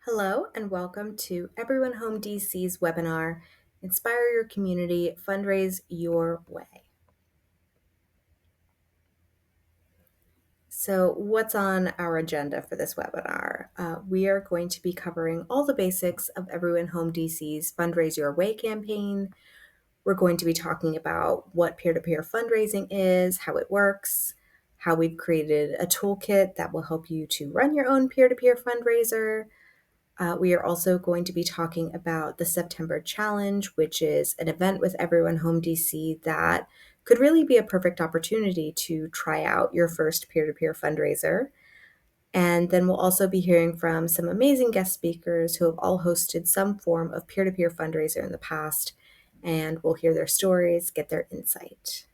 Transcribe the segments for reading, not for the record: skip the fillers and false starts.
Hello and welcome to Everyone Home DC's webinar, Inspire Your Community, Fundraise Your Way. So what's on our agenda for this webinar? We are going to be covering all the basics of Everyone Home DC's Fundraise Your Way campaign. We're going to be talking about what peer-to-peer fundraising is, how it works, how we've created a toolkit that will help you to run your own peer-to-peer fundraiser. We are also going to be talking about the September Challenge, which is an event with Everyone Home DC that could really be a perfect opportunity to try out your first peer-to-peer fundraiser. And then we'll also be hearing from some amazing guest speakers who have all hosted some form of peer-to-peer fundraiser in the past, and we'll hear their stories, get their insight.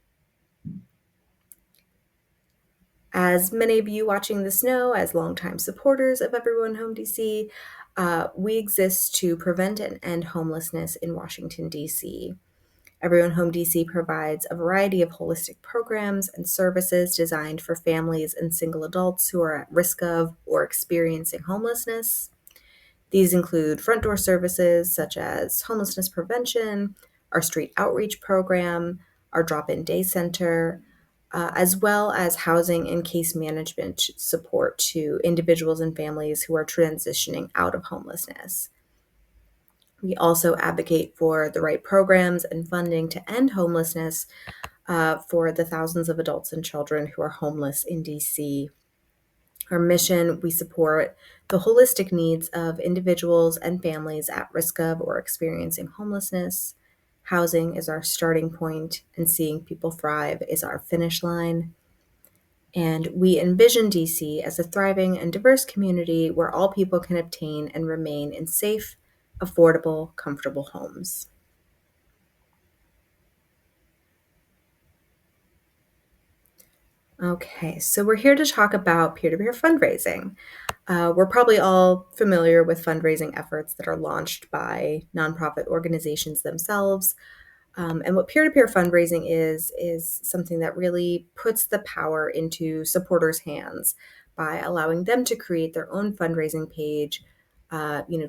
As many of you watching this know, as longtime supporters of Everyone Home DC, we exist to prevent and end homelessness in Washington, D.C. Everyone Home DC provides a variety of holistic programs and services designed for families and single adults who are at risk of or experiencing homelessness. These include front door services such as homelessness prevention, our street outreach program, our drop-in day center, as well as housing and case management support to individuals and families who are transitioning out of homelessness. We also advocate for the right programs and funding to end homelessness for the thousands of adults and children who are homeless in DC. Our mission, we support the holistic needs of individuals and families at risk of or experiencing homelessness. Housing is our starting point, and seeing people thrive is our finish line. And we envision DC as a thriving and diverse community where all people can obtain and remain in safe, affordable, comfortable homes. Okay, so we're here to talk about peer-to-peer fundraising. We're probably all familiar with fundraising efforts that are launched by nonprofit organizations themselves. And what peer-to-peer fundraising is something that really puts the power into supporters' hands by allowing them to create their own fundraising page,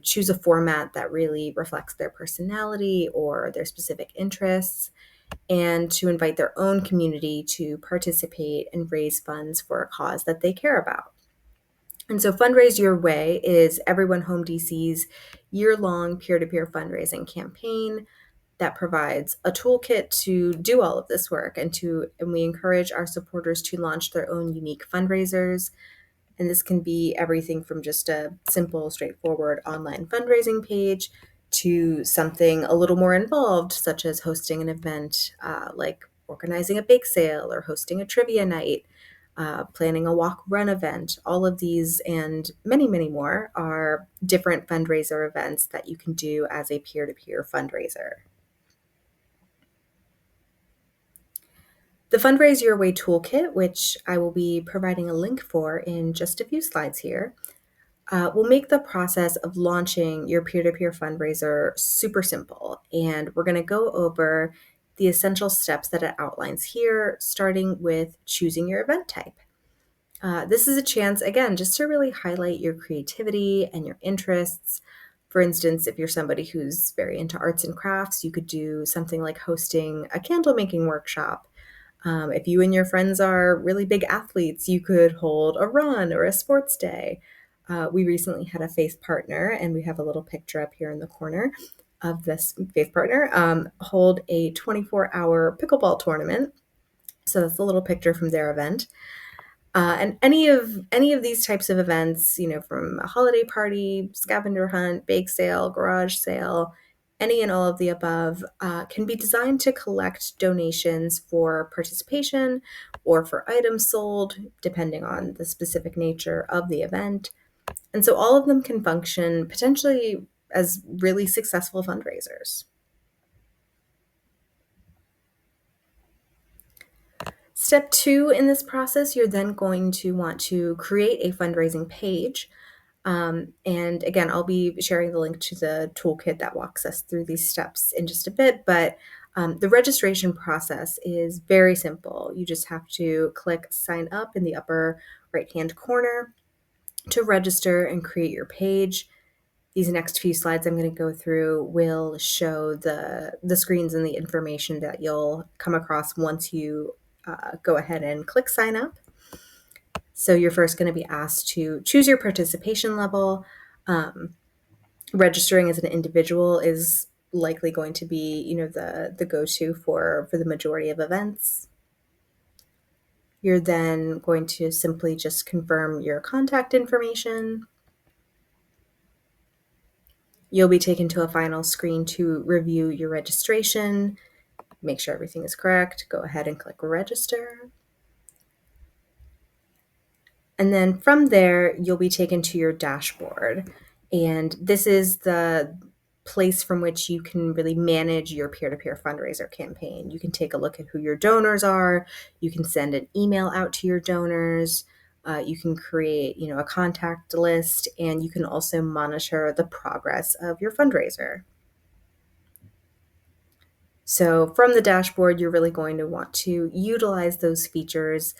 choose a format that really reflects their personality or their specific interests, and to invite their own community to participate and raise funds for a cause that they care about. And so Fundraise Your Way is Everyone Home DC's year-long peer-to-peer fundraising campaign that provides a toolkit to do all of this work, and we encourage our supporters to launch their own unique fundraisers. And this can be everything from just a simple, straightforward online fundraising page to something a little more involved, such as hosting an event like organizing a bake sale or hosting a trivia night, planning a walk-run event. All of these and many, many more are different fundraiser events that you can do as a peer-to-peer fundraiser. The Fundraise Your Way toolkit, which I will be providing a link for in just a few slides here, will make the process of launching your peer-to-peer fundraiser super simple. And we're going to go over the essential steps that it outlines here, starting with choosing your event type. This is a chance, again, just to really highlight your creativity and your interests. For instance, if you're somebody who's very into arts and crafts, you could do something like hosting a candle making workshop. If you and your friends are really big athletes, you could hold a run or a sports day. We recently had a faith partner, and we have a little picture up here in the corner of this faith partner, hold a 24-hour pickleball tournament. So that's a little picture from their event. And any of these types of events, from a holiday party, scavenger hunt, bake sale, garage sale, any and all of the above, can be designed to collect donations for participation or for items sold, depending on the specific nature of the event. And so all of them can function potentially as really successful fundraisers. Step 2 in this process, you're then going to want to create a fundraising page. And again, I'll be sharing the link to the toolkit that walks us through these steps in just a bit, but the registration process is very simple. You just have to click sign up in the upper right-hand corner to register and create your page. These next few slides I'm going to go through will show the screens and the information that you'll come across once you go ahead and click sign up. So you're first going to be asked to choose your participation level. Registering as an individual is likely going to be, the go-to for the majority of events. You're then going to simply just confirm your contact information. You'll be taken to a final screen to review your registration. Make sure everything is correct. Go ahead and click register. And then from there, you'll be taken to your dashboard. And this is the place from which you can really manage your peer-to-peer fundraiser campaign. You can take a look at who your donors are. You can send an email out to your donors. You can create, a contact list, and you can also monitor the progress of your fundraiser. So from the dashboard, you're really going to want to utilize those features,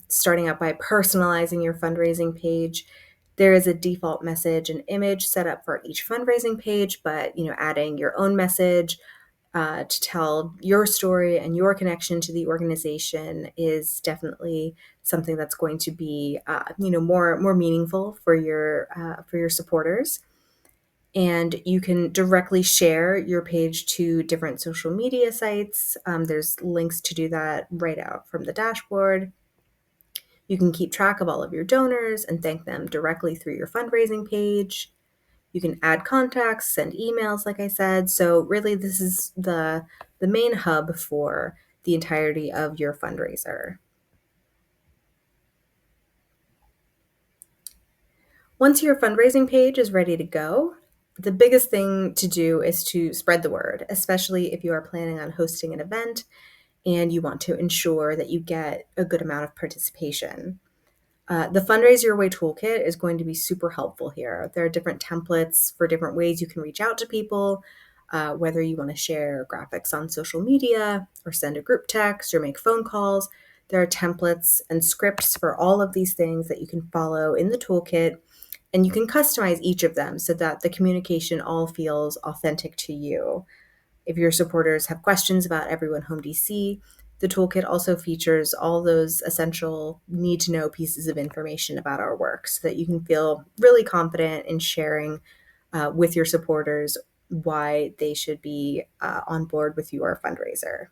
starting out by personalizing your fundraising page. There is a default message and image set up for each fundraising page, but adding your own message to tell your story and your connection to the organization is definitely something that's going to be more meaningful for your supporters. And you can directly share your page to different social media sites. There's links to do that right out from the dashboard. You can keep track of all of your donors and thank them directly through your fundraising page. You can add contacts, send emails, like I said. So really, this is the main hub for the entirety of your fundraiser. Once your fundraising page is ready to go, the biggest thing to do is to spread the word, especially if you are planning on hosting an event and you want to ensure that you get a good amount of participation. The Fundraise Your Way toolkit is going to be super helpful here. There are different templates for different ways you can reach out to people, whether you want to share graphics on social media or send a group text or make phone calls. There are templates and scripts for all of these things that you can follow in the toolkit, and you can customize each of them so that the communication all feels authentic to you. If your supporters have questions about Everyone Home DC, the toolkit also features all those essential need to know pieces of information about our work so that you can feel really confident in sharing with your supporters why they should be on board with your fundraiser.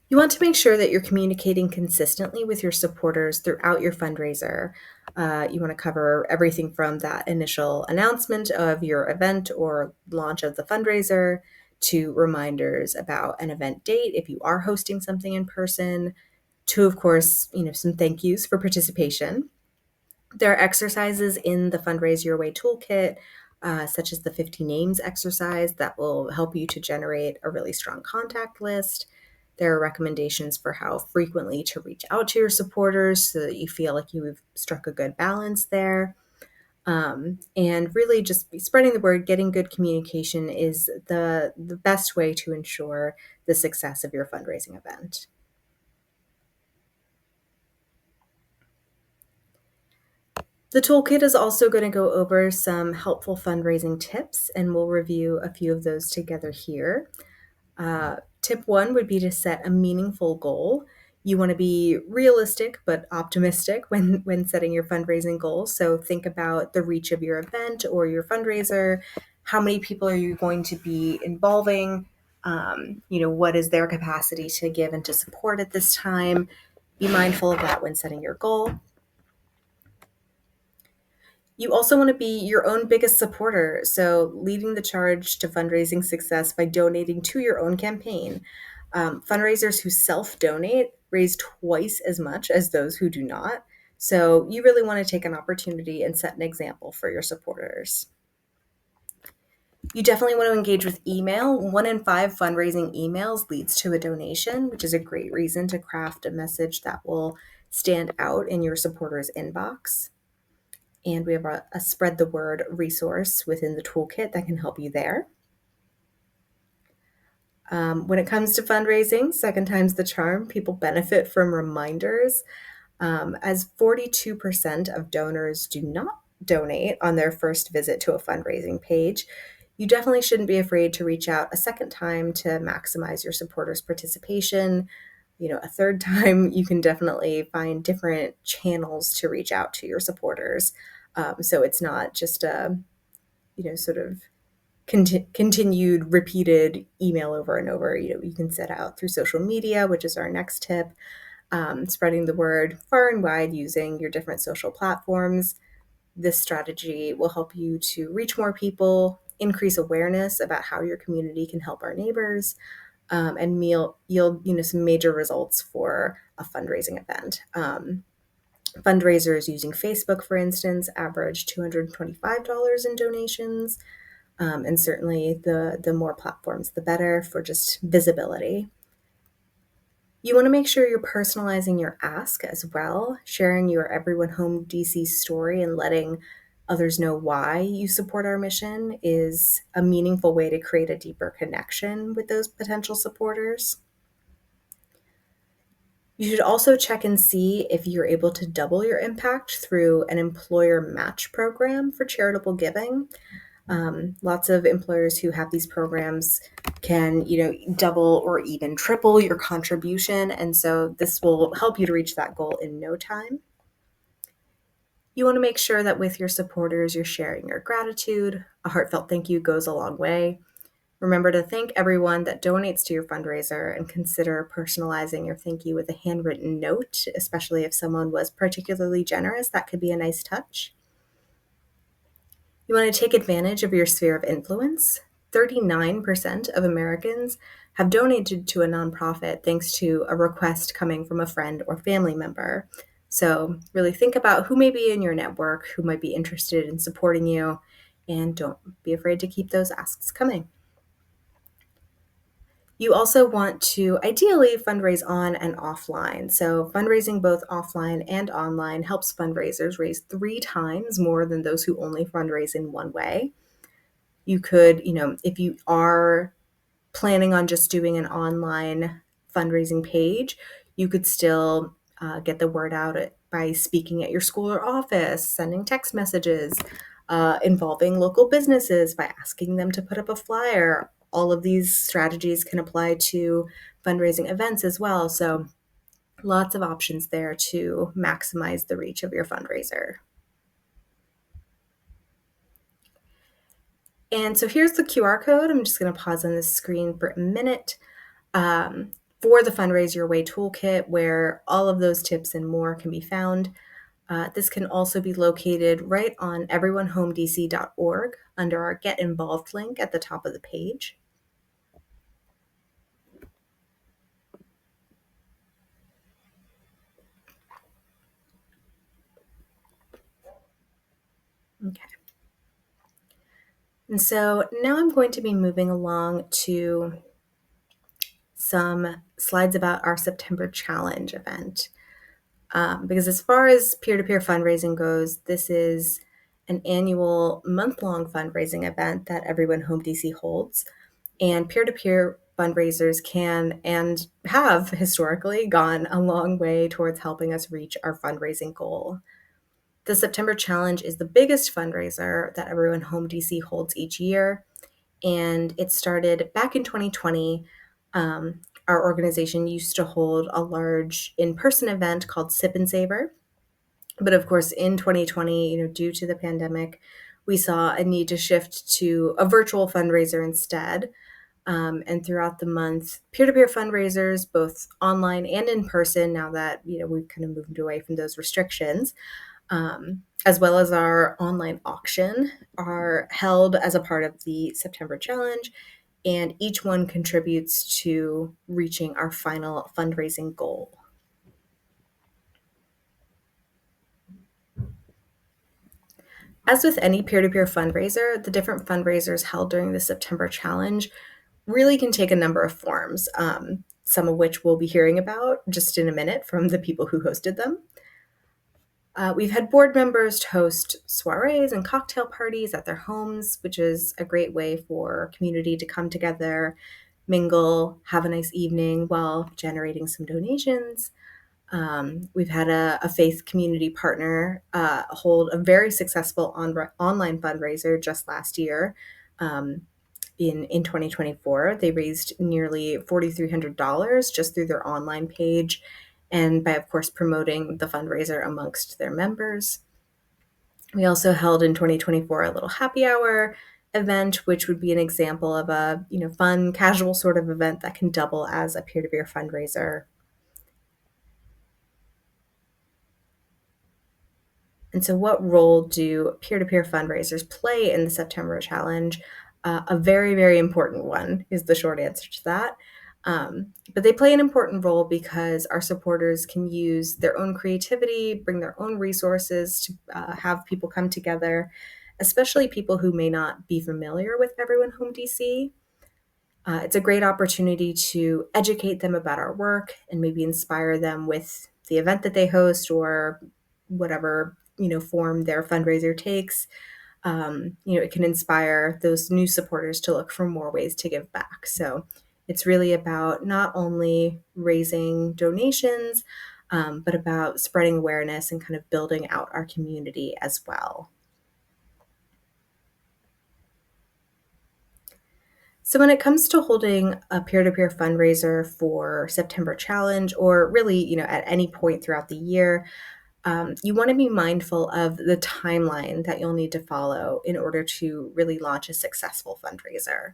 You want to make sure that you're communicating consistently with your supporters throughout your fundraiser. You want to cover everything from that initial announcement of your event or launch of the fundraiser to reminders about an event date if you are hosting something in person, to, of course, some thank yous for participation. There are exercises in the Fundraise Your Way toolkit, such as the 50 names exercise that will help you to generate a really strong contact list. There are recommendations for how frequently to reach out to your supporters so that you feel like you've struck a good balance there. And really just spreading the word, getting good communication is the best way to ensure the success of your fundraising event. The toolkit is also going to go over some helpful fundraising tips, and we'll review a few of those together here. Tip one would be to set a meaningful goal. You want to be realistic but optimistic when setting your fundraising goals. So think about the reach of your event or your fundraiser. How many people are you going to be involving? What is their capacity to give and to support at this time? Be mindful of that when setting your goal. You also want to be your own biggest supporter, so leading the charge to fundraising success by donating to your own campaign. Fundraisers who self-donate raise twice as much as those who do not. So you really want to take an opportunity and set an example for your supporters. You definitely want to engage with email. 1 in 5 fundraising emails leads to a donation, which is a great reason to craft a message that will stand out in your supporters' inbox. And we have a spread the word resource within the toolkit that can help you there. When it comes to fundraising, second time's the charm. People benefit from reminders. as 42% of donors do not donate on their first visit to a fundraising page. You definitely shouldn't be afraid to reach out a second time to maximize your supporters' participation. A third time, you can definitely find different channels to reach out to your supporters. So it's not just a, sort of continued repeated email over and over. You can set out through social media, which is our next tip, spreading the word far and wide using your different social platforms. This strategy will help you to reach more people, increase awareness about how your community can help our neighbors, and yield some major results for a fundraising event. Fundraisers using Facebook, for instance, average $225 in donations, and certainly the more platforms, the better for just visibility. You want to make sure you're personalizing your ask as well, sharing your Everyone Home DC story and letting others know why you support our mission is a meaningful way to create a deeper connection with those potential supporters. You should also check and see if you're able to double your impact through an employer match program for charitable giving. Lots of employers who have these programs can, double or even triple your contribution. And so this will help you to reach that goal in no time. You want to make sure that with your supporters, you're sharing your gratitude. A heartfelt thank you goes a long way. Remember to thank everyone that donates to your fundraiser and consider personalizing your thank you with a handwritten note, especially if someone was particularly generous. That could be a nice touch. You want to take advantage of your sphere of influence. 39% of Americans have donated to a nonprofit thanks to a request coming from a friend or family member. So, really think about who may be in your network, who might be interested in supporting you, and don't be afraid to keep those asks coming. You also want to ideally fundraise on and offline. So, fundraising both offline and online helps fundraisers raise 3 times more than those who only fundraise in one way. You could, if you are planning on just doing an online fundraising page, you could still get the word out by speaking at your school or office, sending text messages, involving local businesses by asking them to put up a flyer. All of these strategies can apply to fundraising events as well. So lots of options there to maximize the reach of your fundraiser. And so here's the QR code. I'm just going to pause on this screen for a minute for the Fundraise Your Way toolkit, where all of those tips and more can be found. This can also be located right on everyonehomedc.org under our Get Involved link at the top of the page. Okay. And so now I'm going to be moving along to some slides about our September Challenge event. Because as far as peer-to-peer fundraising goes, this is an annual month-long fundraising event that Everyone Home DC holds. And peer-to-peer fundraisers can and have historically gone a long way towards helping us reach our fundraising goal. The September Challenge is the biggest fundraiser that Everyone Home DC holds each year, and it started back in 2020. Our organization used to hold a large in-person event called Sip and Savor. But of course, in 2020, due to the pandemic, we saw a need to shift to a virtual fundraiser instead. And throughout the month, peer-to-peer fundraisers, both online and in person, now that we've kind of moved away from those restrictions, as well as our online auction, are held as a part of the September Challenge, and each one contributes to reaching our final fundraising goal. As with any peer-to-peer fundraiser, the different fundraisers held during the September Challenge really can take a number of forms, some of which we'll be hearing about just in a minute from the people who hosted them. We've had board members host soirees and cocktail parties at their homes, which is a great way for community to come together, mingle, have a nice evening while generating some donations. We've had a faith community partner hold a very successful online fundraiser just last year. In 2024, they raised nearly $4,300 just through their online page and by, of course, promoting the fundraiser amongst their members. We also held in 2024 a little happy hour event, which would be an example of a fun, casual sort of event that can double as a peer-to-peer fundraiser. And so, what role do peer-to-peer fundraisers play in the September challenge? A very, very important one is the short answer to that. But they play an important role because our supporters can use their own creativity, bring their own resources to have people come together, especially people who may not be familiar with Everyone Home DC. It's a great opportunity to educate them about our work and maybe inspire them with the event that they host or whatever form their fundraiser takes. It can inspire those new supporters to look for more ways to give back. So it's really about not only raising donations, but about spreading awareness and kind of building out our community as well. So when it comes to holding a peer-to-peer fundraiser for September Challenge, or really, at any point throughout the year, you want to be mindful of the timeline that you'll need to follow in order to really launch a successful fundraiser.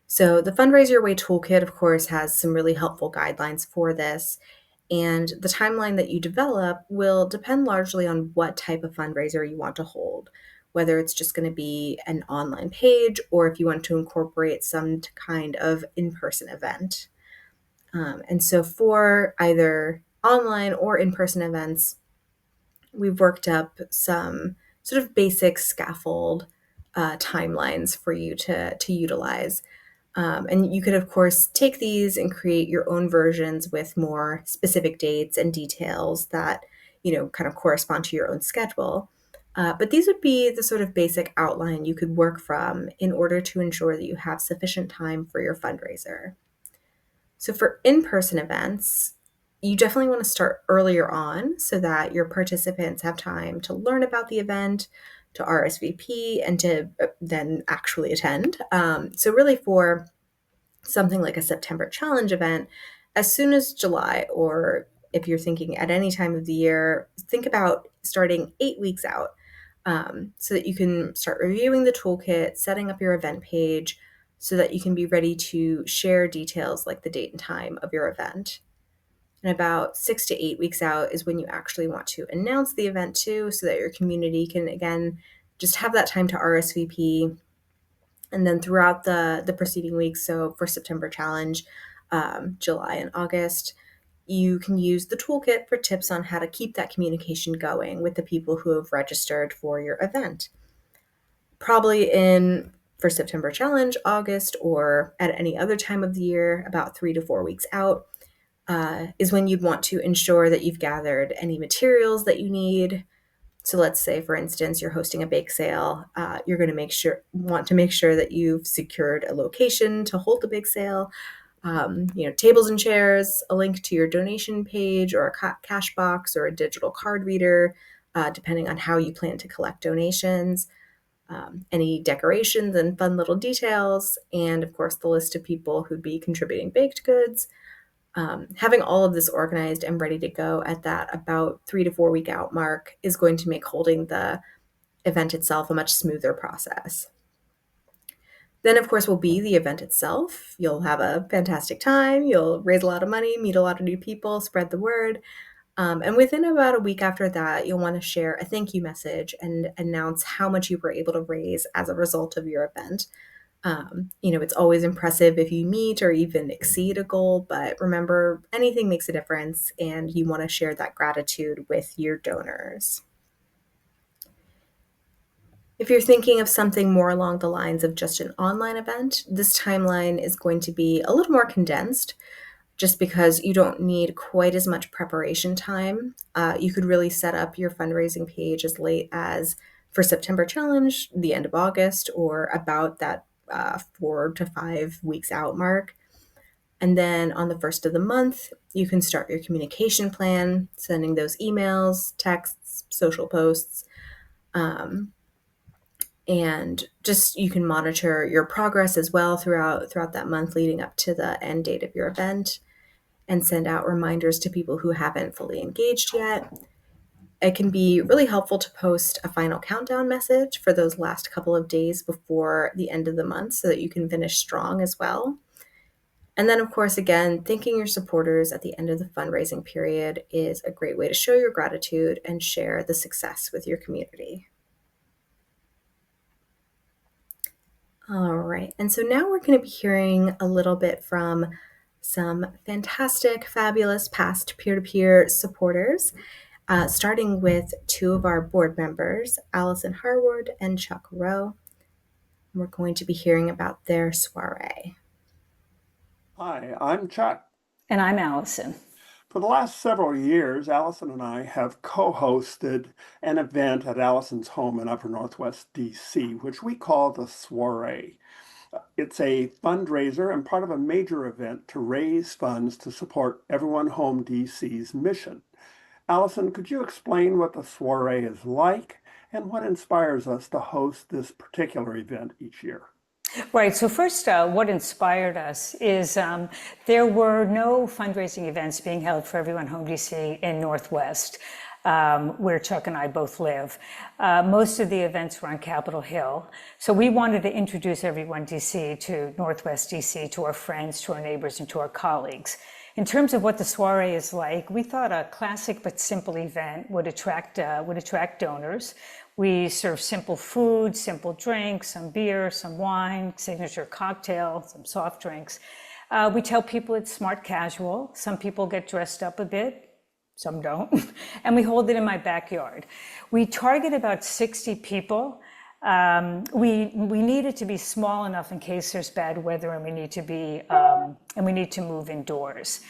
So the Fundraise Your Way toolkit, of course, has some really helpful guidelines for this. And the timeline that you develop will depend largely on what type of fundraiser you want to hold, whether it's just going to be an online page or if you want to incorporate some kind of in-person event. And so for either online or in-person events, we've worked up some sort of basic scaffold timelines for you to utilize. And you could, of course, take these and create your own versions with more specific dates and details that, kind of correspond to your own schedule. But these would be the sort of basic outline you could work from in order to ensure that you have sufficient time for your fundraiser. So for in-person events, you definitely want to start earlier on so that your participants have time to learn about the event, to RSVP, and to then actually attend. So really for something like a September challenge event, as soon as July, or if you're thinking at any time of the year, think about starting 8 weeks out so that you can start reviewing the toolkit, setting up your event page so that you can be ready to share details like the date and time of your event. And about 6 to 8 weeks out is when you actually want to announce the event too, so that your community can, again, just have that time to RSVP. And then throughout the preceding weeks, so for September Challenge, July and August, you can use the toolkit for tips on how to keep that communication going with the people who have registered for your event. Probably for September Challenge, August, or at any other time of the year, about 3 to 4 weeks out, is when you'd want to ensure that you've gathered any materials that you need. So let's say, for instance, you're hosting a bake sale. You're going to want to make sure that you've secured a location to hold the bake sale. Tables and chairs, a link to your donation page, or a cash box, or a digital card reader, depending on how you plan to collect donations. Any decorations and fun little details, and of course the list of people who'd be contributing baked goods. Having all of this organized and ready to go at that about 3 to 4 week out mark is going to make holding the event itself a much smoother process. Then, of course, will be the event itself. You'll have a fantastic time. You'll raise a lot of money, meet a lot of new people, spread the word. And within about a week after that, you'll want to share a thank you message and announce how much you were able to raise as a result of your event. It's always impressive if you meet or even exceed a goal, but remember, anything makes a difference, and you want to share that gratitude with your donors. If you're thinking of something more along the lines of just an online event, this timeline is going to be a little more condensed just because you don't need quite as much preparation time. You could really set up your fundraising page as late as for September Challenge, the end of August, or about that 4 to 5 weeks out mark. And then on the first of the month, you can start your communication plan, sending those emails, texts, social posts, um, and just you can monitor your progress as well throughout that month leading up to the end date of your event, and send out reminders to people who haven't fully engaged yet. It can be really helpful to post a final countdown message for those last couple of days before the end of the month so that you can finish strong as well. And then, of course, again, thanking your supporters at the end of the fundraising period is a great way to show your gratitude and share the success with your community. All right. And so now we're going to be hearing a little bit from some fantastic, fabulous past peer to peer supporters, starting with two of our board members, Allison Harwood and Chuck Rowe. We're going to be hearing about their soiree. Hi, I'm Chuck. And I'm Allison. For the last several years, Allison and I have co-hosted an event at Allison's home in Upper Northwest DC, which we call the Soiree. It's a fundraiser and part of a major event to raise funds to support Everyone Home DC's mission. Allison, could you explain what the Soiree is like and what inspires us to host this particular event each year? Right. So first, what inspired us is there were no fundraising events being held for Everyone Home DC in Northwest, where Chuck and I both live. Most of the events were on Capitol Hill. So we wanted to introduce Everyone DC to Northwest DC, to our friends, to our neighbors, and to our colleagues. In terms of what the soiree is like, we thought a classic but simple event would attract donors. We serve simple food, simple drinks, some beer, some wine, signature cocktail, some soft drinks. We tell people it's smart casual. Some people get dressed up a bit, some don't. And we hold it in my backyard. We target about 60 people. We need it to be small enough in case there's bad weather and we need to move indoors.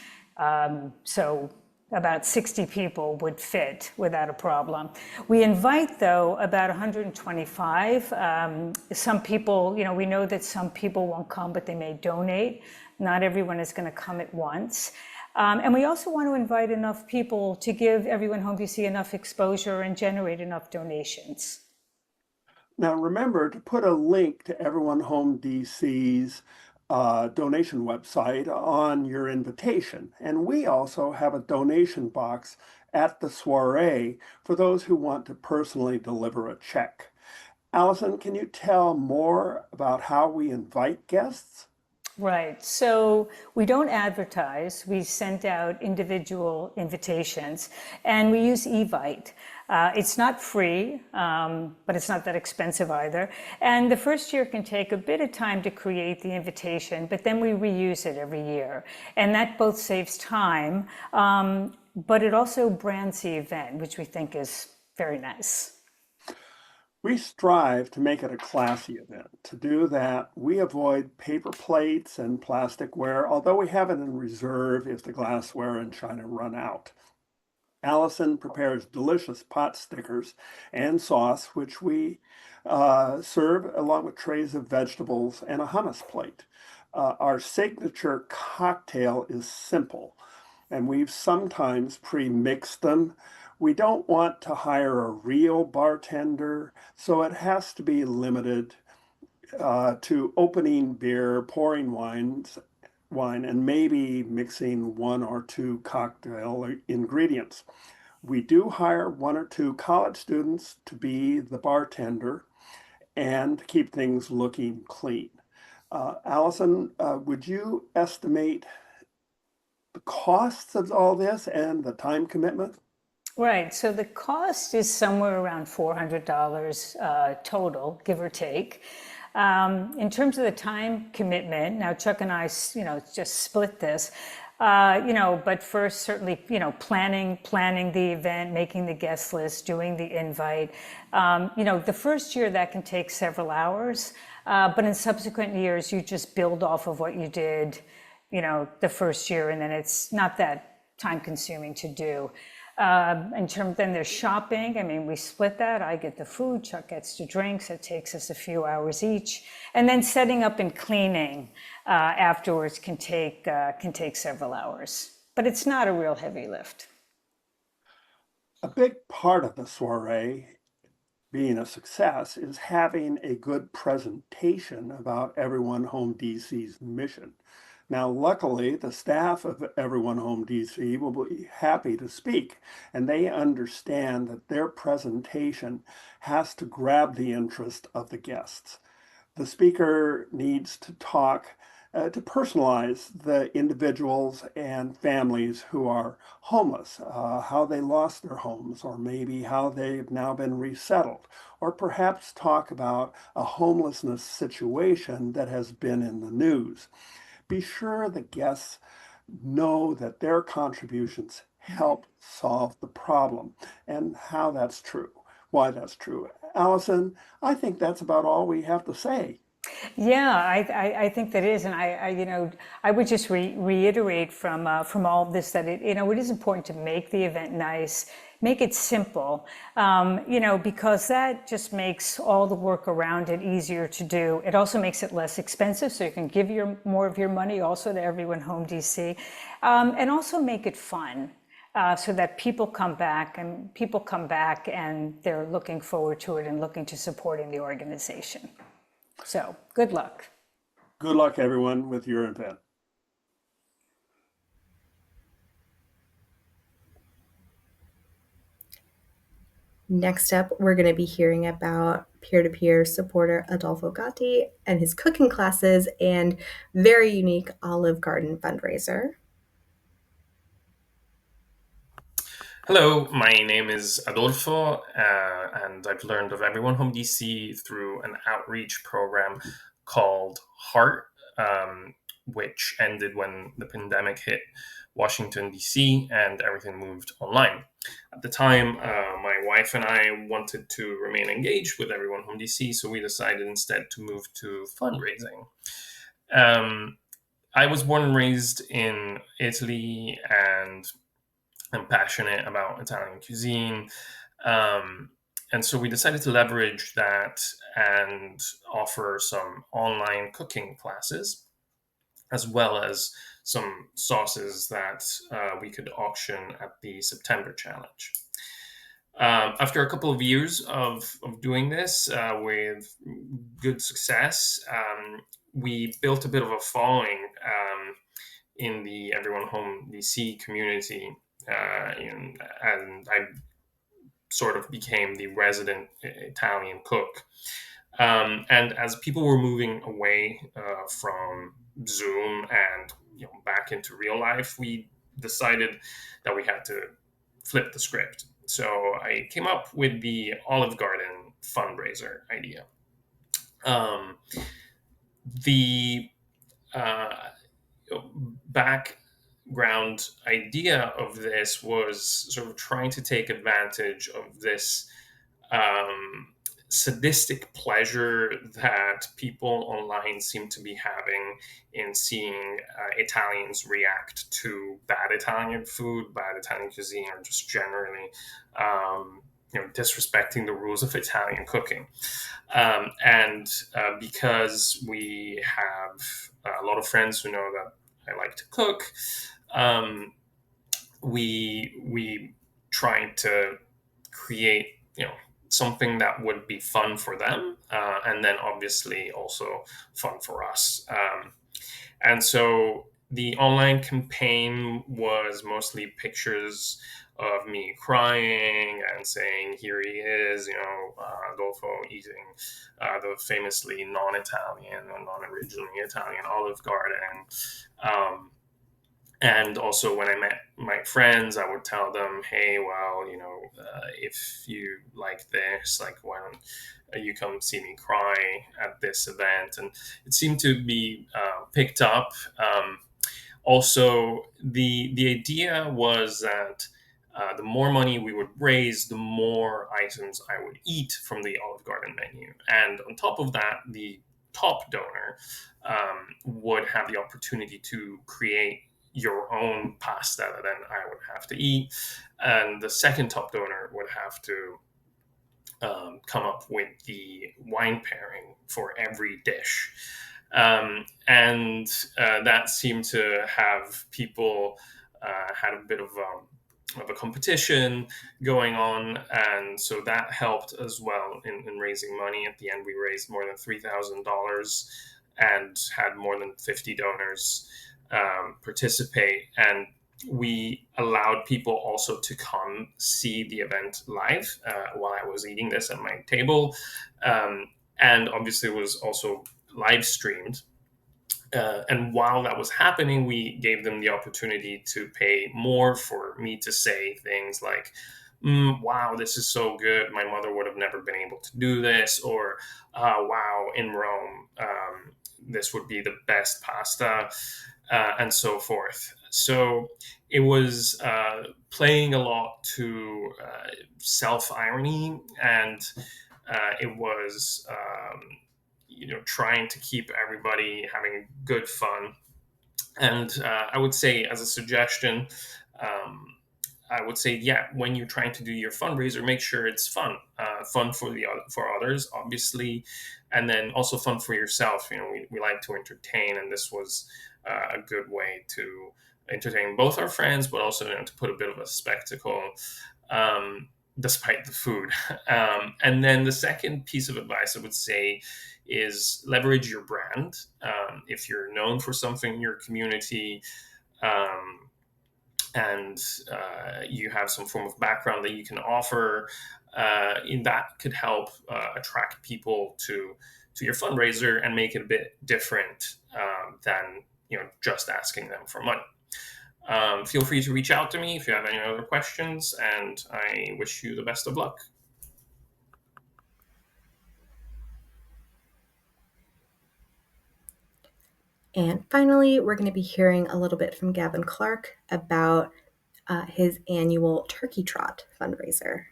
So about 60 people would fit without a problem. We invite, though, about 125. Some people, we know that some people won't come, but they may donate. Not everyone is going to come at once. And we also want to invite enough people to give Everyone Home DC enough exposure and generate enough donations. Now, remember to put a link to Everyone Home DC's donation website on your invitation. And we also have a donation box at the soiree for those who want to personally deliver a check. Allison, can you tell more about how we invite guests? Right. So we don't advertise. We send out individual invitations, and we use Evite. It's not free, but it's not that expensive either. And the first year can take a bit of time to create the invitation, but then we reuse it every year. And that both saves time, but it also brands the event, which we think is very nice. We strive to make it a classy event. To do that, we avoid paper plates and plasticware, although we have it in reserve if the glassware and china run out. Allison prepares delicious pot stickers and sauce, which we serve along with trays of vegetables and a hummus plate. Our signature cocktail is simple, and we've sometimes pre-mixed them. We don't want to hire a real bartender, so it has to be limited to opening beer, pouring wine, and maybe mixing one or two cocktail ingredients. We do hire one or two college students to be the bartender and keep things looking clean. Allison, would you estimate the costs of all this and the time commitment? Right. So the cost is somewhere around $400 total, give or take. In terms of the time commitment, now Chuck and I, just split this. But first, certainly, planning the event, making the guest list, doing the invite. The first year that can take several hours, but in subsequent years, you just build off of what you did, the first year, and then it's not that time consuming to do. Then there's shopping. I mean, we split that. I get the food, Chuck gets the drinks. It takes us a few hours each. And then setting up and cleaning afterwards can take several hours. But it's not a real heavy lift. A big part of the soiree being a success is having a good presentation about Everyone Home DC's mission. Now, luckily, the staff of Everyone Home DC will be happy to speak, and they understand that their presentation has to grab the interest of the guests. The speaker needs to talk to personalize the individuals and families who are homeless, how they lost their homes, or maybe how they've now been resettled, or perhaps talk about a homelessness situation that has been in the news. Be sure the guests know that their contributions help solve the problem and how that's true, why that's true. Allison, I think that's about all we have to say. Yeah, I think that is, and I would just reiterate from all of this that it is important to make the event nice, make it simple, because that just makes all the work around it easier to do. It also makes it less expensive, so you can give more of your money also to Everyone Home DC, and also make it fun. So that people come back and they're looking forward to it and looking to supporting the organization. So good luck. Good luck, everyone, with your event. Next up, we're going to be hearing about peer-to-peer supporter Adolfo Gatti and his cooking classes and very unique Olive Garden fundraiser. Hello, my name is Adolfo, and I've learned of Everyone Home DC through an outreach program called Heart, which ended when the pandemic hit Washington, DC, and everything moved online. At the time, my wife and I wanted to remain engaged with Everyone Home DC, so we decided instead to move to fundraising. I was born and raised in Italy, and I'm passionate about Italian cuisine. And so we decided to leverage that and offer some online cooking classes, as well as some sauces that we could auction at the September challenge. After a couple of years of doing this with good success, we built a bit of a following in the Everyone Home DC community. And I sort of became the resident Italian cook. And as people were moving away from Zoom and back into real life, we decided that we had to flip the script. So I came up with the Olive Garden fundraiser idea. The background idea of this was sort of trying to take advantage of this sadistic pleasure that people online seem to be having in seeing Italians react to bad Italian food, bad Italian cuisine, or just generally disrespecting the rules of Italian cooking. And because we have a lot of friends who know that I like to cook, we tried to create something that would be fun for them, and then obviously also fun for us. And so the online campaign was mostly pictures of me crying and saying, "Here he is," Adolfo eating the famously non-Italian or non-originally Italian Olive Garden. And also, when I met my friends, I would tell them, "Hey, well, if you like this, like, why don't you come see me cry at this event?" And it seemed to be picked up. Also, the idea was that the more money we would raise, the more items I would eat from the Olive Garden menu. And on top of that, the top donor would have the opportunity to create your own pasta that then I would have to eat. And the second top donor would have to come up with the wine pairing for every dish. And that seemed to have people had a bit of a competition going on, and so that helped as well in raising money. At the end, we raised more than $3,000 and had more than 50 donors participate, and we allowed people also to come see the event live while I was eating this at my table. And obviously, it was also live streamed. And while that was happening, we gave them the opportunity to pay more for me to say things like, wow, this is so good. My mother would have never been able to do this. Or, wow, in Rome, this would be the best pasta, and so forth. So it was playing a lot to self irony, and it was trying to keep everybody having good fun. And I would say, as a suggestion, um, I would say, yeah, when you're trying to do your fundraiser, make sure it's fun, fun for others, obviously, and then also fun for yourself. We like to entertain, and this was a good way to entertain both our friends, but also to put a bit of a spectacle, um, despite the food. And then the second piece of advice I would say is leverage your brand. If you're known for something in your community, um, and you have some form of background that you can offer, in that could help attract people to your fundraiser and make it a bit different than just asking them for money. Feel free to reach out to me if you have any other questions, and I wish you the best of luck. And finally, we're going to be hearing a little bit from Gavin Clark about his annual Turkey Trot fundraiser.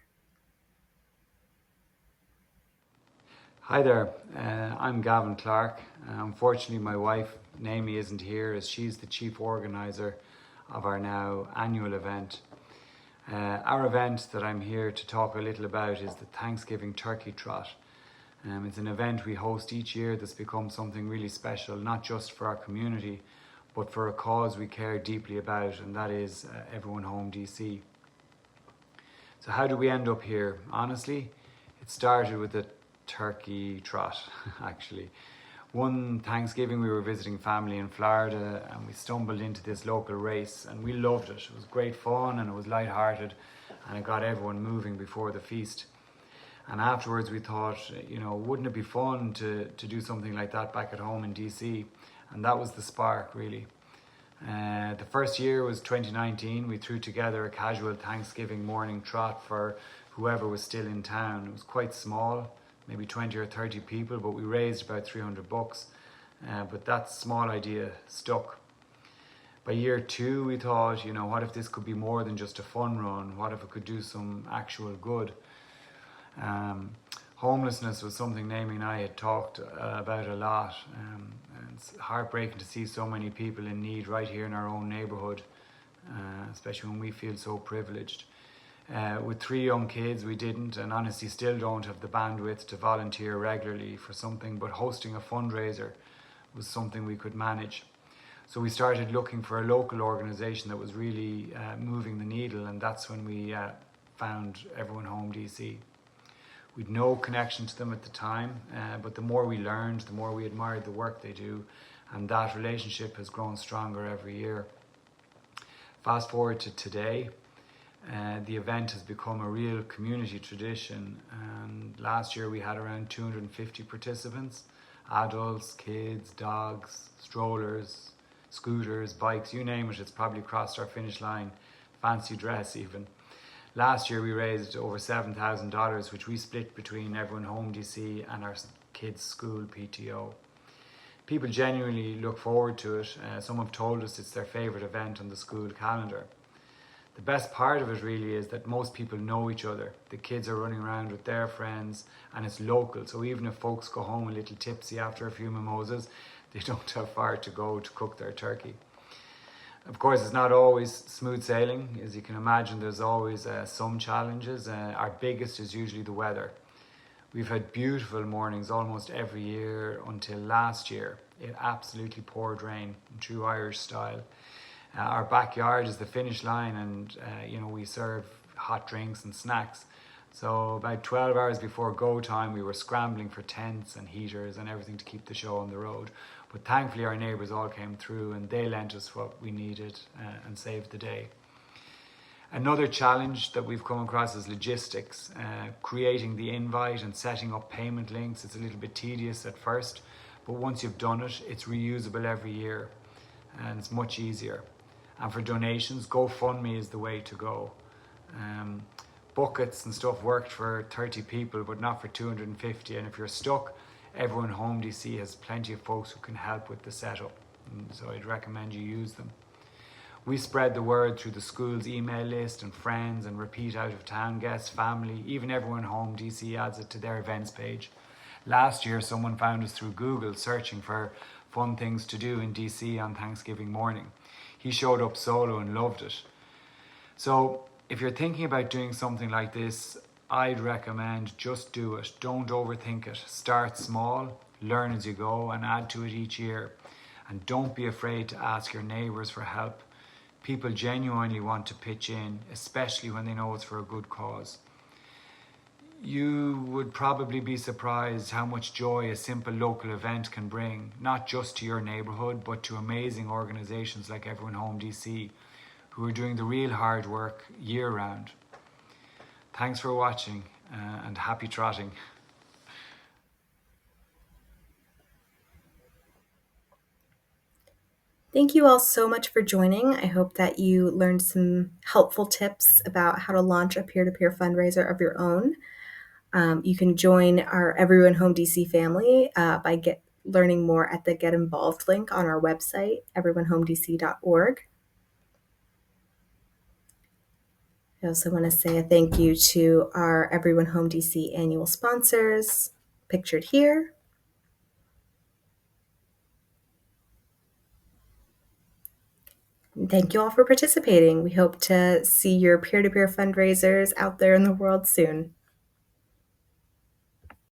Hi there, I'm Gavin Clark. Unfortunately, my wife, Naomi, isn't here as she's the chief organiser of our now annual event. Our event that I'm here to talk a little about is the Thanksgiving Turkey Trot. It's an event we host each year that's become something really special, not just for our community, but for a cause we care deeply about, and that is Everyone Home DC. So how do we end up here? Honestly, it started with the turkey trot, actually. One Thanksgiving we were visiting family in Florida and we stumbled into this local race and we loved it. It was great fun and it was lighthearted and it got everyone moving before the feast. And afterwards we thought, wouldn't it be fun to do something like that back at home in DC? And that was the spark, really. The first year was 2019. We threw together a casual Thanksgiving morning trot for whoever was still in town. It was quite small, maybe 20 or 30 people, but we raised about $300. But that small idea stuck. By year 2, we thought, what if this could be more than just a fun run? What if it could do some actual good? Homelessness was something Naomi and I had talked about a lot. And it's heartbreaking to see so many people in need right here in our own neighbourhood, especially when we feel so privileged. With 3 young kids, we didn't and honestly still don't have the bandwidth to volunteer regularly for something, but hosting a fundraiser was something we could manage. So we started looking for a local organisation that was really moving the needle, and that's when we found Everyone Home DC. We'd no connection to them at the time, but the more we learned, the more we admired the work they do, and that relationship has grown stronger every year. Fast forward to today, the event has become a real community tradition, and last year we had around 250 participants, adults, kids, dogs, strollers, scooters, bikes, you name it, it's probably crossed our finish line, fancy dress even. Last year we raised over $7,000, which we split between Everyone Home DC and our kids' school PTO. People genuinely look forward to it. Some have told us it's their favourite event on the school calendar. The best part of it really is that most people know each other. The kids are running around with their friends and it's local, so even if folks go home a little tipsy after a few mimosas, they don't have far to go to cook their turkey. Of course, it's not always smooth sailing. As you can imagine, there's always some challenges. Our biggest is usually the weather. We've had beautiful mornings almost every year until last year. It absolutely poured rain in true Irish style. Our backyard is the finish line, and we serve hot drinks and snacks. So about 12 hours before go time, we were scrambling for tents and heaters and everything to keep the show on the road. But thankfully our neighbours all came through and they lent us what we needed and saved the day. Another challenge that we've come across is logistics. Creating the invite and setting up payment links. It's a little bit tedious at first, but once you've done it, it's reusable every year and it's much easier. And for donations, GoFundMe is the way to go. Buckets and stuff worked for 30 people, but not for 250. And if you're stuck, everyone Home DC has plenty of folks who can help with the setup. So I'd recommend you use them. We spread the word through the school's email list and friends and repeat out of town guests, family, even everyone Home DC adds it to their events page. Last year, someone found us through Google searching for fun things to do in DC on Thanksgiving morning. He showed up solo and loved it. So if you're thinking about doing something like this, I'd recommend just do it. Don't overthink it. Start small, learn as you go, and add to it each year. And don't be afraid to ask your neighbours for help. People genuinely want to pitch in, especially when they know it's for a good cause. You would probably be surprised how much joy a simple local event can bring, not just to your neighbourhood, but to amazing organisations like Everyone Home DC, who are doing the real hard work year round. Thanks for watching and happy trotting. Thank you all so much for joining. I hope that you learned some helpful tips about how to launch a peer-to-peer fundraiser of your own. You can join our Everyone Home DC family by learning more at the Get Involved link on our website, everyonehomedc.org. I also want to say a thank you to our Everyone Home DC annual sponsors, pictured here. Thank you all for participating. We hope to see your peer-to-peer fundraisers out there in the world soon.